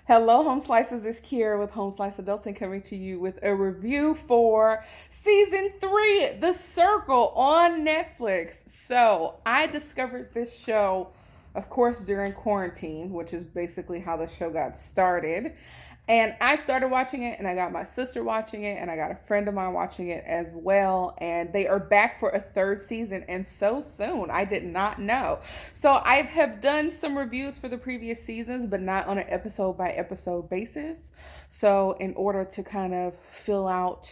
Hello, Home Slices. It's Kiera with Home Slice Adulting coming to you with a review for season 3, The Circle on Netflix. So, I discovered this show, of course, during quarantine, which is basically how the show got started. And I started watching it, and I got my sister watching it, and I got a friend of mine watching it as well. And they are back for a third season, and so soon. I did not know. So I have done some reviews for the previous seasons, but not on an episode by episode basis. So, in order to kind of fill out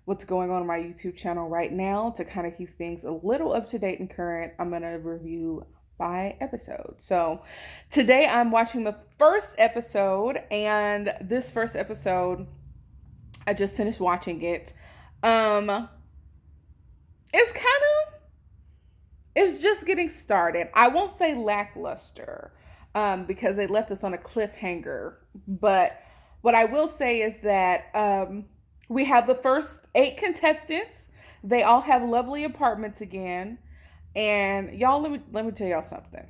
what's going on my YouTube channel right now, to kind of keep things a little up to date and current, I'm going to review by episode. So today I'm watching the first episode, and this first episode, I just finished watching it. It's kind of, it's just getting started. I won't say lackluster, because they left us on a cliffhanger. But what I will say is that we have the first 8 contestants. They all have lovely apartments again. And y'all, let me tell y'all something.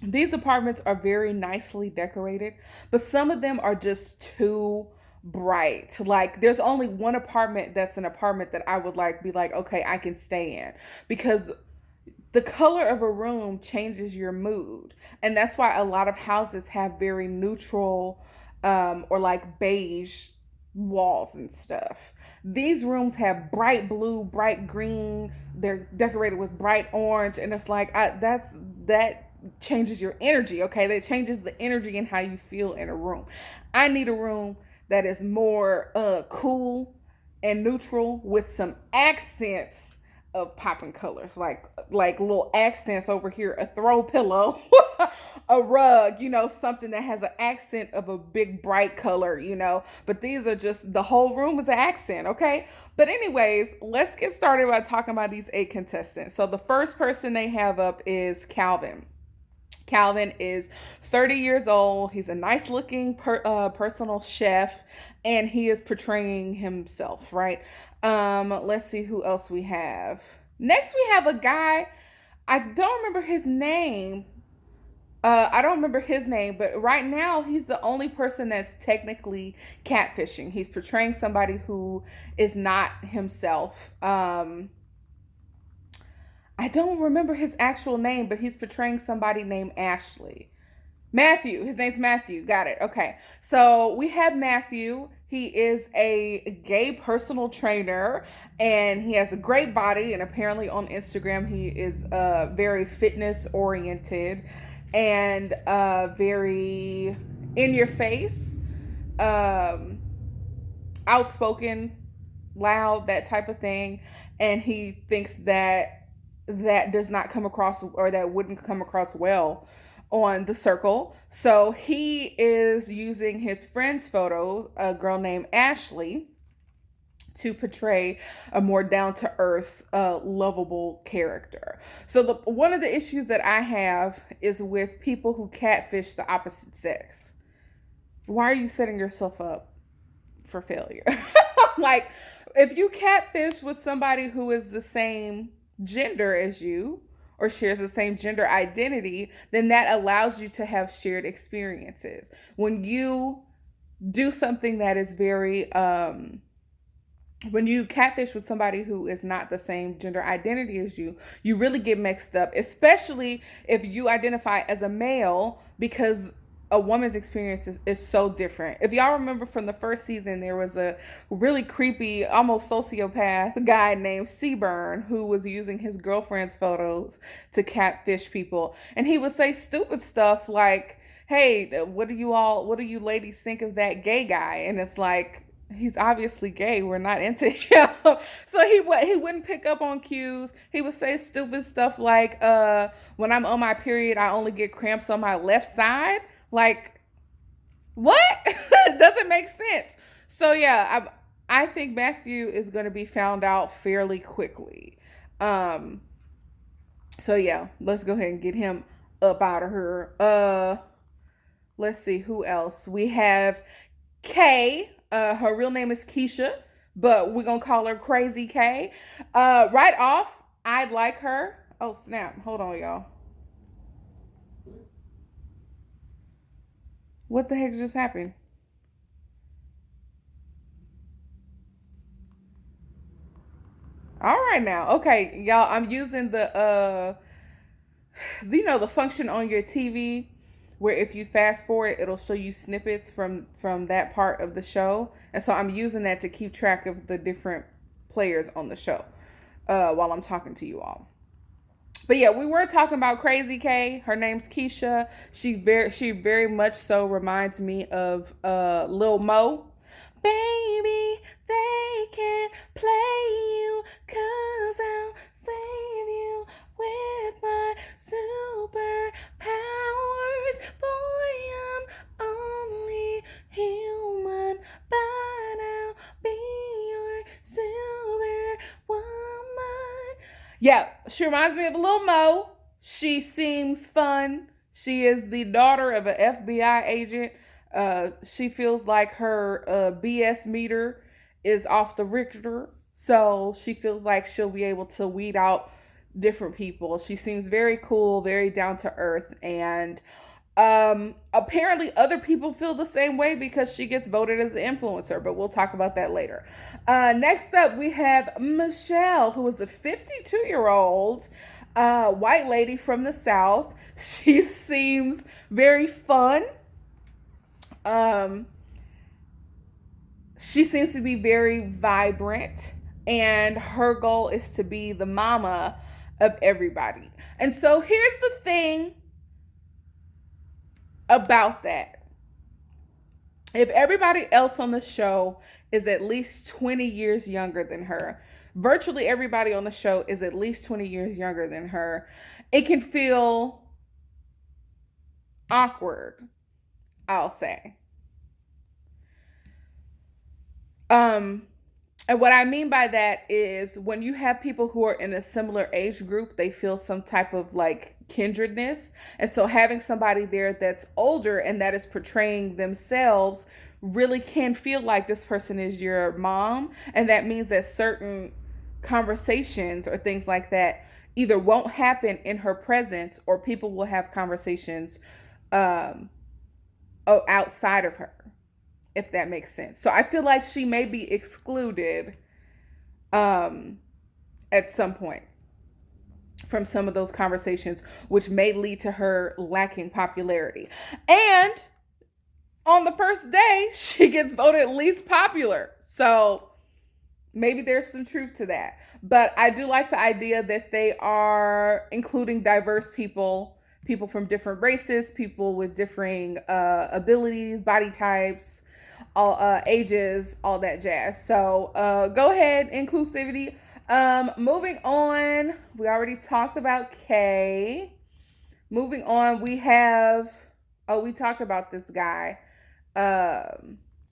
These apartments are very nicely decorated, but some of them are just too bright. Like there's only one apartment that's an apartment that I would like be like, okay, I can stay in, because the color of a room changes your mood. And that's why a lot of houses have very neutral or like beige walls and stuff. These rooms have bright blue, bright green. They're decorated with bright orange, and it's like that changes your energy. Okay, that changes the energy and how you feel in a room. I need a room that is more cool and neutral with some accents of popping colors, like little accents over here, a throw pillow, a rug, something that has an accent of a big bright color, But these are just, the whole room is an accent, okay? But anyways, let's get started by talking about these 8 contestants. So the first person they have up is Calvin. Calvin is 30 years old. He's a nice looking personal chef, and he is portraying himself, right? Let's see who else we have. Next, we have a guy. I don't remember his name. But right now he's the only person that's technically catfishing. He's portraying somebody who is not himself. I don't remember his actual name, but he's portraying somebody named Ashley. Matthew. His name's Matthew. Got it. Okay. So we have Matthew. He is a gay personal trainer, and he has a great body. And apparently on Instagram, he is very fitness oriented and very in your face, um, outspoken, loud, that type of thing. And he thinks that does not come across, or that wouldn't come across well on The Circle. So he is using his friend's photo, a girl named Ashley, to portray a more down-to-earth, lovable character. So one of the issues that I have is with people who catfish the opposite sex. Why are you setting yourself up for failure? Like, if you catfish with somebody who is the same gender as you, or shares the same gender identity, then that allows you to have shared experiences. When you do something that is very, when you catfish with somebody who is not the same gender identity as you really get mixed up, especially if you identify as a male, because a woman's experience is so different. If y'all remember from the first season, there was a really creepy, almost sociopath guy named Seaburn who was using his girlfriend's photos to catfish people. And he would say stupid stuff like, hey, what do you ladies think of that gay guy? And it's like, he's obviously gay. We're not into him. So he wouldn't pick up on cues. He would say stupid stuff like, when I'm on my period, I only get cramps on my left side. Like, what? It doesn't make sense. So yeah, I think Matthew is going to be found out fairly quickly. Um, so yeah, let's go ahead and get him up out of here. Let's see who else. We have Kay. Her real name is Keisha, but we're gonna call her Crazy K. Right off, I like her. Oh snap! Hold on, y'all. What the heck just happened? All right now. Okay, y'all, I'm using the function on your TV where if you fast forward it'll show you snippets from that part of the show. And so I'm using that to keep track of the different players on the show while I'm talking to you all. But yeah, we were talking about Crazy K. Her name's Keisha. She very much so reminds me of Lil Mo. Baby, they can't play you, 'cause I'll save you with my superpowers. Boy, I'm only human, but I'll be your superwoman. Yeah, she reminds me of Lil Mo. She seems fun. She is the daughter of an FBI agent. She feels like her BS meter is off the Richter. So she feels like she'll be able to weed out different people. She seems very cool, very down to earth. And apparently other people feel the same way because she gets voted as an influencer, but we'll talk about that later. Next up, we have Michelle, who is a 52-year-old white lady from the South. She seems very fun. She seems to be very vibrant, and her goal is to be the mama of everybody. And so here's the thing about that. If everybody else on the show is at least 20 years younger than her, virtually everybody on the show is at least 20 years younger than her, it can feel awkward, I'll say. And what I mean by that is when you have people who are in a similar age group, they feel some type of like kindredness. And so having somebody there that's older and that is portraying themselves really can feel like this person is your mom. And that means that certain conversations or things like that either won't happen in her presence, or people will have conversations outside of her, if that makes sense. So I feel like she may be excluded at some point from some of those conversations, which may lead to her lacking popularity. And on the first day, she gets voted least popular. So maybe there's some truth to that. But I do like the idea that they are including diverse people, people from different races, people with differing abilities, body types, all ages, all that jazz. So go ahead, inclusivity. Moving on, we already talked about Kay. Moving on, we talked about this guy,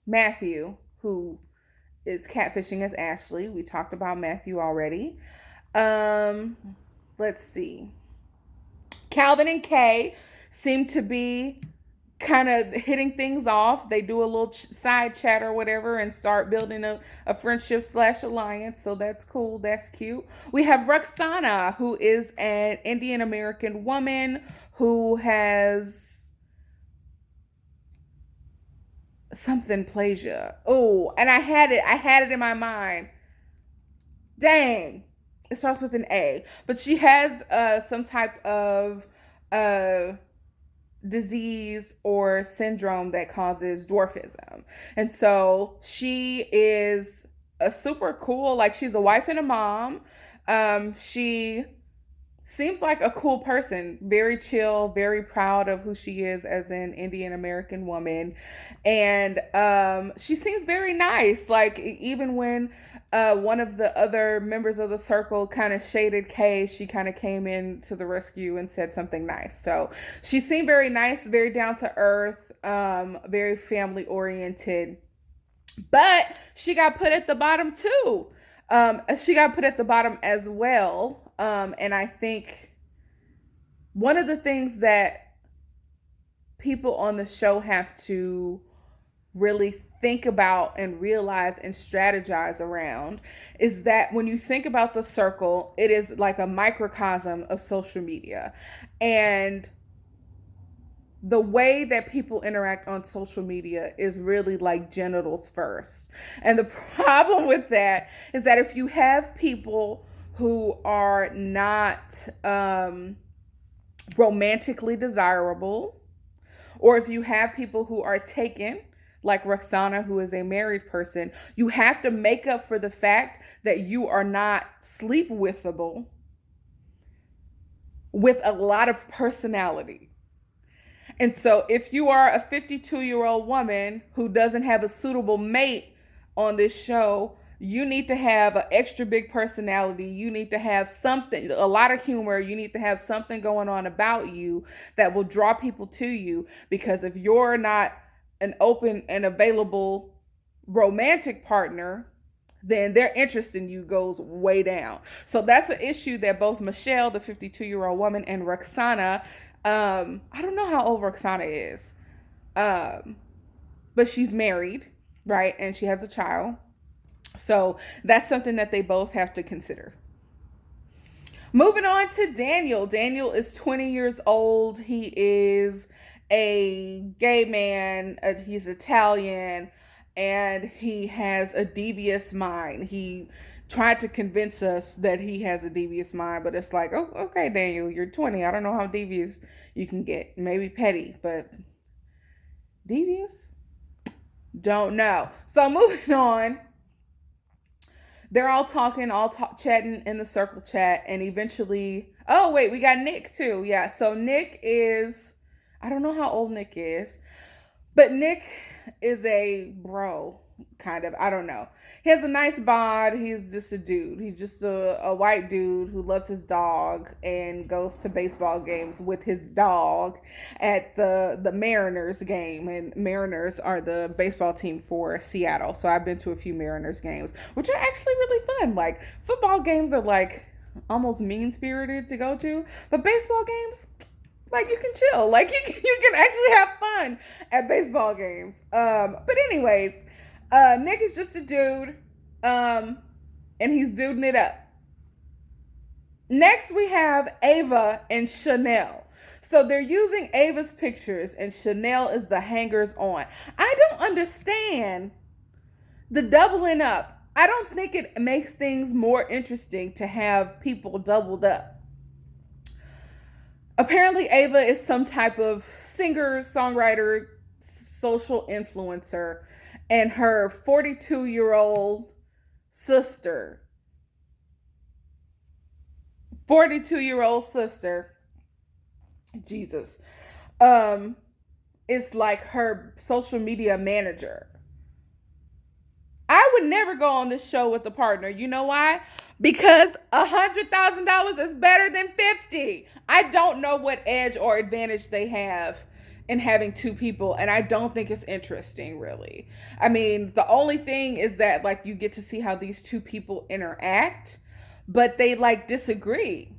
Matthew, who is catfishing as Ashley. We talked about Matthew already. Let's see. Calvin and Kay seem to be kind of hitting things off. They do a little side chat or whatever and start building a friendship / alliance. So that's cool. That's cute. We have Roxanna, who is an Indian American woman who has something plagia. Oh, and I had it in my mind. Dang. It starts with an A. But she has some type of disease or syndrome that causes dwarfism. And so she is a super cool, like she's a wife and a mom. She seems like a cool person, very chill, very proud of who she is as an Indian American woman. And she seems very nice. Like even when one of the other members of the circle kind of shaded Kay, she kind of came in to the rescue and said something nice. So she seemed very nice, very down to earth, very family oriented. But she got put at the bottom too. She got put at the bottom as well. And I think one of the things that people on the show have to really think about and realize and strategize around is that when you think about the circle, it is like a microcosm of social media. And the way that people interact on social media is really like genitals first. And the problem with that is that if you have people who are not romantically desirable, or if you have people who are taken, like Roxanna, who is a married person, you have to make up for the fact that you are not sleep withable with a lot of personality. And so if you are a 52-year-old woman who doesn't have a suitable mate on this show, you need to have an extra big personality. You need to have something, a lot of humor. You need to have something going on about you that will draw people to you. Because if you're not an open and available romantic partner, then their interest in you goes way down. So that's an issue that both Michelle, the 52-year-old woman, and Roxana, I don't know how old Roxana is, but she's married, right? And she has a child. So that's something that they both have to consider. Moving on to Daniel. Daniel is 20 years old. He is a gay man. He's Italian, and he has a devious mind. He tried to convince us that he has a devious mind, but it's like, oh, okay, Daniel, you're 20. I don't know how devious you can get. Maybe petty, but devious? Don't know. So moving on. They're all talking, chatting in the circle chat, and eventually, oh wait, we got Nick too. Yeah, so Nick is, I don't know how old Nick is, but Nick is a bro, kind of. I don't know. He has a nice bod. He's just a dude. He's just a white dude who loves his dog and goes to baseball games with his dog at the Mariners game. And Mariners are the baseball team for Seattle. So I've been to a few Mariners games, which are actually really fun. Like, football games are like almost mean-spirited to go to, but baseball games, like, you can chill. Like, you can actually have fun at baseball games. But anyways, Nick is just a dude, and he's duding it up. Next, we have Ava and Chanel. So they're using Ava's pictures, and Chanel is the hangers on. I don't understand the doubling up. I don't think it makes things more interesting to have people doubled up. Apparently, Ava is some type of singer, songwriter, social influencer, and her 42-year-old sister, Jesus, is like her social media manager. I would never go on this show with a partner. You know why? Because $100,000 is better than 50. I don't know what edge or advantage they have in having two people, and I don't think it's interesting, really. I mean, the only thing is that, like, you get to see how these two people interact, but they like disagree.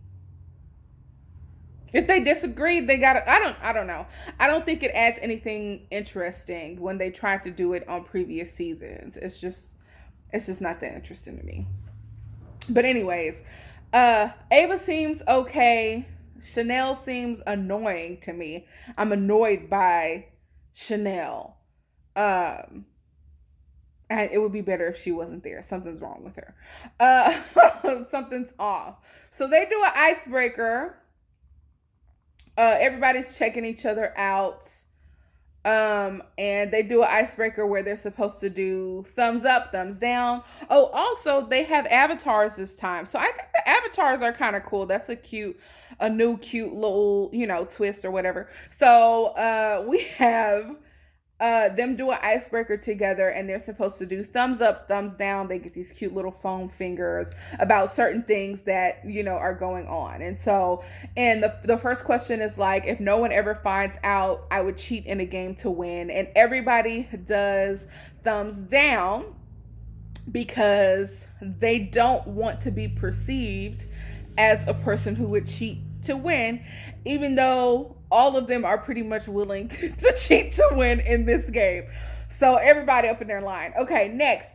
If they disagree, they gotta, I don't know. I don't think it adds anything interesting when they try to do it on previous seasons. It's just not that interesting to me. But anyways, Ava seems okay. Chanel seems annoying to me. I'm annoyed by Chanel. And it would be better if she wasn't there. Something's wrong with her. Something's off. So they do an icebreaker. Everybody's checking each other out. And they do an icebreaker where they're supposed to do thumbs up, thumbs down. Oh, also they have avatars this time. So I think the avatars are kind of cool. That's a new cute little, twist or whatever. So we have them do an icebreaker together, and they're supposed to do thumbs up, thumbs down. They get these cute little foam fingers about certain things that, are going on. And so, and the first question is like, if no one ever finds out, I would cheat in a game to win. And everybody does thumbs down because they don't want to be perceived as a person who would cheat to win, even though all of them are pretty much willing to cheat to win in this game. So everybody up in their line. Okay, next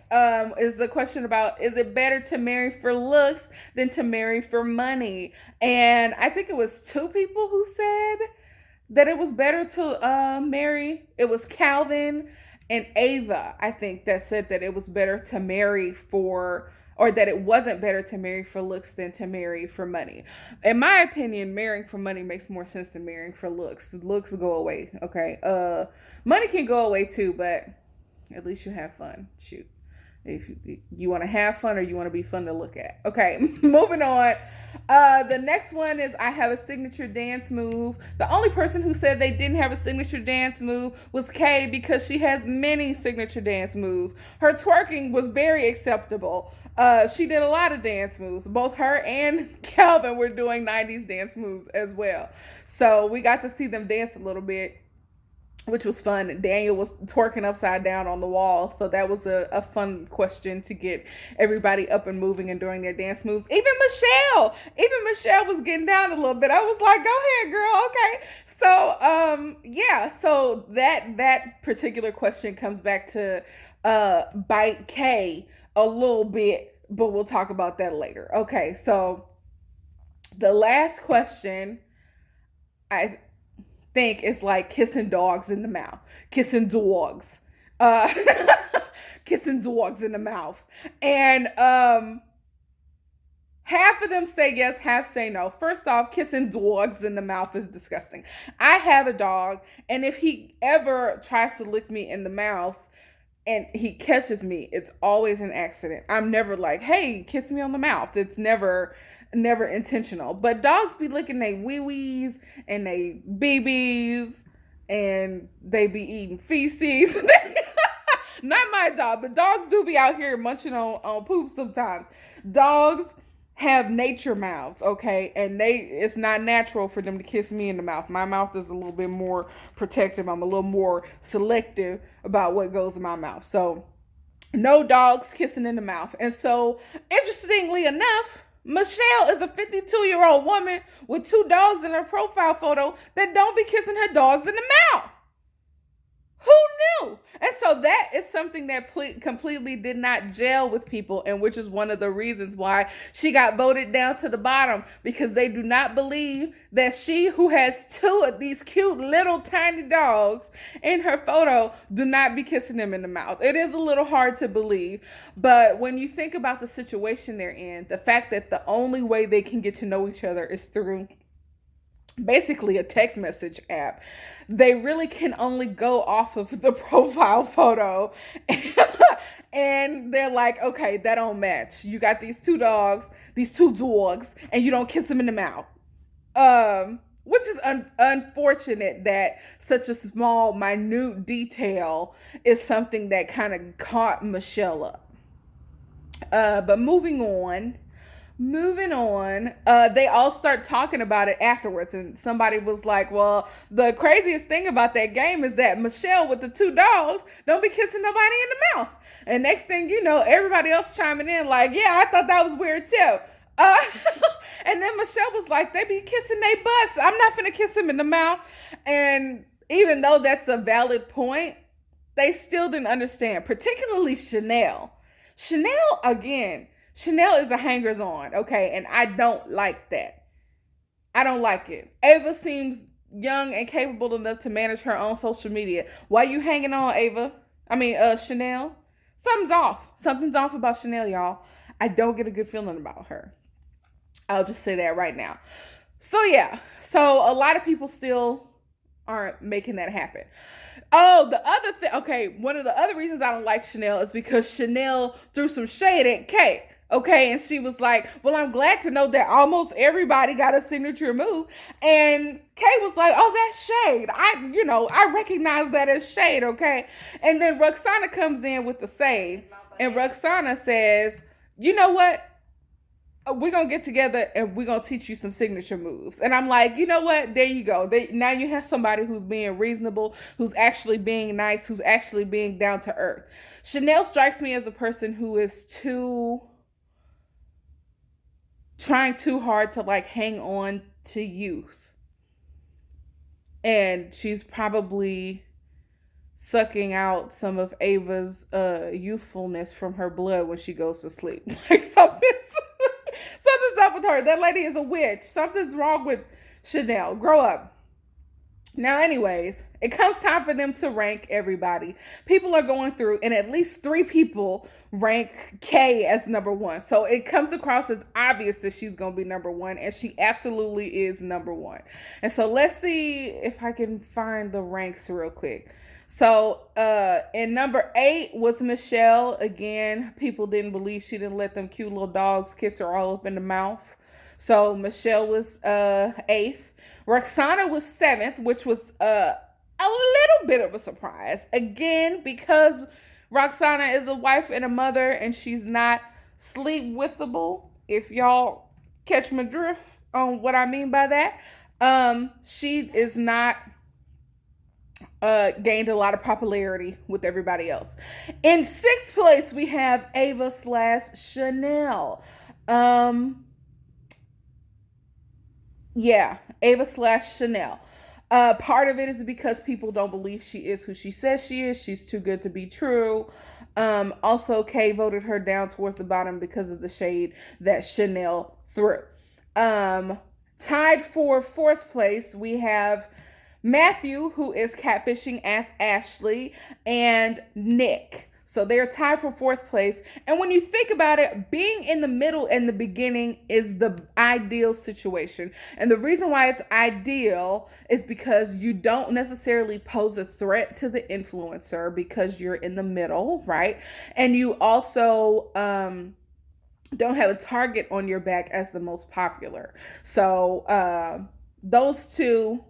is the question about, is it better to marry for looks than to marry for money? And I think it was two people who said that it was better to marry. It was Calvin and Ava, I think, that said that it was better to marry for, or that it wasn't better to marry for looks than to marry for money. In my opinion, marrying for money makes more sense than marrying for looks. Looks go away, okay? Money can go away too, but at least you have fun. Shoot. If you want to have fun or you want to be fun to look at. Okay, moving on. The next one is I have a signature dance move. The only person who said they didn't have a signature dance move was Kay, because she has many signature dance moves. Her twerking was very acceptable. She did a lot of dance moves. Both her and Calvin were doing 90s dance moves as well. So we got to see them dance a little bit, which was fun. Daniel was twerking upside down on the wall. So that was a fun question to get everybody up and moving and doing their dance moves. Even Michelle was getting down a little bit. I was like, go ahead, girl. Okay. So, yeah. So that particular question comes back to, bite K a little bit, but we'll talk about that later. Okay. So the last question, I think, is like kissing dogs in the mouth, kissing dogs, uh, kissing dogs in the mouth, and half of them say yes, half say no. First off, kissing dogs in the mouth is disgusting. I have a dog, and if he ever tries to lick me in the mouth and he catches me, it's always an accident. I'm never like, hey, kiss me on the mouth. It's never intentional. But dogs be licking they wee-wees and they BBs, and they be eating feces. Not my dog, but dogs do be out here munching on poop sometimes. Dogs have nature mouths, okay? And it's not natural for them to kiss me in the mouth. My mouth is a little bit more protective. I'm a little more selective about what goes in my mouth. So no dogs kissing in the mouth. And so, interestingly enough, Michelle is a 52-year-old woman with 2 dogs in her profile photo that don't be kissing her dogs in the mouth. Who knew? And so that is something that completely did not gel with people, and which is one of the reasons why she got voted down to the bottom, because they do not believe that she, who has 2 of these cute little tiny dogs in her photo, do not be kissing them in the mouth. It is a little hard to believe, but when you think about the situation they're in, the fact that the only way they can get to know each other is through basically a text message app, they really can only go off of the profile photo. And they're like, okay, that don't match. You got these 2 dogs, and you don't kiss them in the mouth. Which is unfortunate that such a small, minute detail is something that kind of caught Michelle up. But moving on, they all start talking about it afterwards, and somebody was like, well, the craziest thing about that game is that Michelle with the 2 dogs don't be kissing nobody in the mouth. And next thing you know, everybody else chiming in like, yeah, I thought that was weird too. And then Michelle was like, they be kissing their butts. I'm not finna kiss them in the mouth. And even though that's a valid point, they still didn't understand, particularly Chanel. Chanel is a hangers on, okay? And I don't like that. I don't like it. Ava seems young and capable enough to manage her own social media. Why you hanging on, Ava? Chanel? Something's off about Chanel, y'all. I don't get a good feeling about her. I'll just say that right now. So yeah. So a lot of people still aren't making that happen. Oh, the other thing, okay, one of the other reasons I don't like Chanel is because Chanel threw some shade at Kate. Okay, and she was like, well, I'm glad to know that almost everybody got a signature move. And Kay was like, oh, that's shade. I recognize that as shade, okay? And then Roxanna comes in with the save. And Roxanna says, you know what? We're going to get together and we're going to teach you some signature moves. And I'm like, you know what? There you go. Now you have somebody who's being reasonable, who's actually being nice, who's actually being down to earth. Chanel strikes me as a person who is trying too hard to like hang on to youth. And she's probably sucking out some of Ava's youthfulness from her blood when she goes to sleep. Like something's up with her. That lady is a witch. Something's wrong with Chanel. Grow up. Now, anyways, it comes time for them to rank everybody. People are going through, and at least 3 people rank Kay as number one. So it comes across as obvious that she's going to be number one, and she absolutely is number one. And so let's see if I can find the ranks real quick. So in number 8 was Michelle. Again, people didn't believe she didn't let them cute little dogs kiss her all up in the mouth. So Michelle was 8th. Roxanna was 7th, which was a little bit of a surprise. Again, because Roxanna is a wife and a mother, and she's not sleep withable. If y'all catch my drift on what I mean by that, she is not gained a lot of popularity with everybody else. In 6th place, we have Ava / Chanel. Yeah, Ava / Chanel. Part of it is because people don't believe she is who she says she is. She's too good to be true. Also, Kay voted her down towards the bottom because of the shade that Chanel threw. Tied for 4th place, we have Matthew, who is catfishing as Ashley, and Nick. So they're tied for 4th place. And when you think about it, being in the middle and the beginning is the ideal situation. And the reason why it's ideal is because you don't necessarily pose a threat to the influencer because you're in the middle, right? And you also don't have a target on your back as the most popular. So those two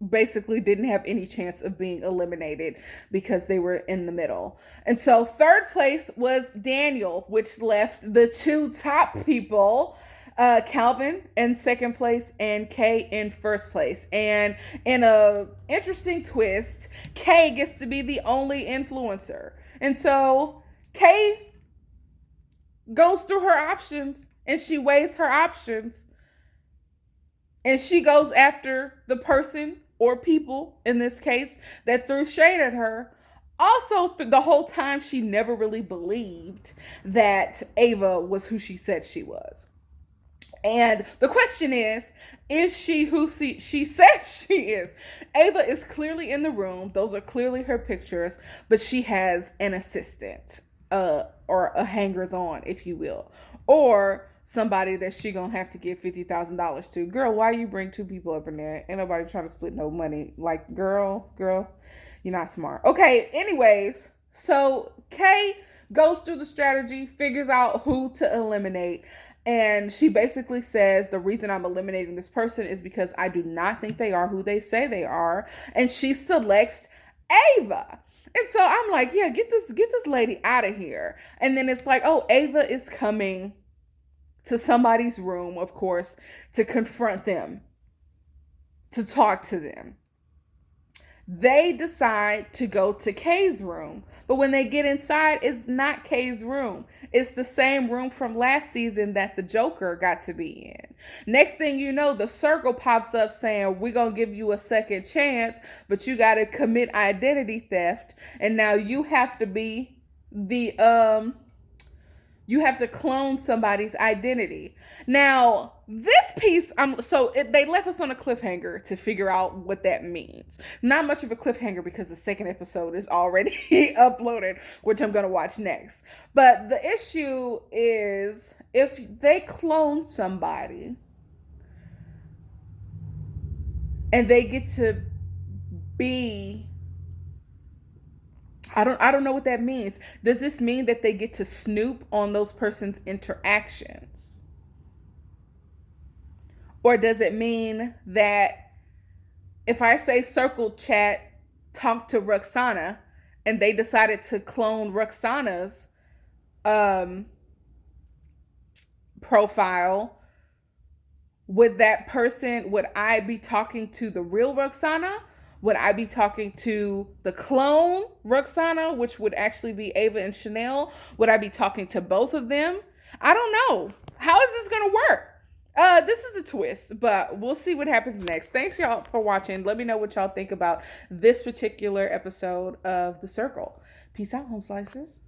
basically didn't have any chance of being eliminated because they were in the middle. And so 3rd place was Daniel, which left the 2 top people, Calvin in 2nd place and Kay in 1st place. And in a interesting twist, Kay gets to be the only influencer. And so Kay goes through her options and she weighs her options. And she goes after the person or people, in this case, that threw shade at her. Also, the whole time, she never really believed that Ava was who she said she was. And the question is she who she says she is? Ava is clearly in the room. Those are clearly her pictures, but she has an assistant, or a hangers-on, if you will. Or somebody that she gonna have to give $50,000 to. Girl, why you bring 2 people up in there? Ain't nobody trying to split no money. Like, girl, you're not smart. Okay, anyways, so Kay goes through the strategy, figures out who to eliminate, and she basically says, the reason I'm eliminating this person is because I do not think they are who they say they are, and she selects Ava. And so I'm like, yeah, get this lady out of here. And then it's like, oh, Ava is coming to somebody's room, of course, to confront them, to talk to them. They decide to go to Kay's room, but when they get inside, it's not Kay's room. It's the same room from last season that the Joker got to be in. Next thing you know, the circle pops up saying, we're going to give you a second chance, but you got to commit identity theft. And now you have to be you have to clone somebody's identity. Now, this piece, they left us on a cliffhanger to figure out what that means. Not much of a cliffhanger because the 2nd episode is already uploaded, which I'm going to watch next. But the issue is, if they clone somebody and they get to be, I don't know what that means. Does this mean that they get to snoop on those person's interactions? Or does it mean that if I say circle chat, talk to Roxanna, and they decided to clone Roxanna's profile, would I be talking to the real Roxanna? Would I be talking to the clone Roxanna, which would actually be Ava and Chanel? Would I be talking to both of them? I don't know. How is this going to work? This is a twist, but we'll see what happens next. Thanks, y'all, for watching. Let me know what y'all think about this particular episode of The Circle. Peace out, home slices.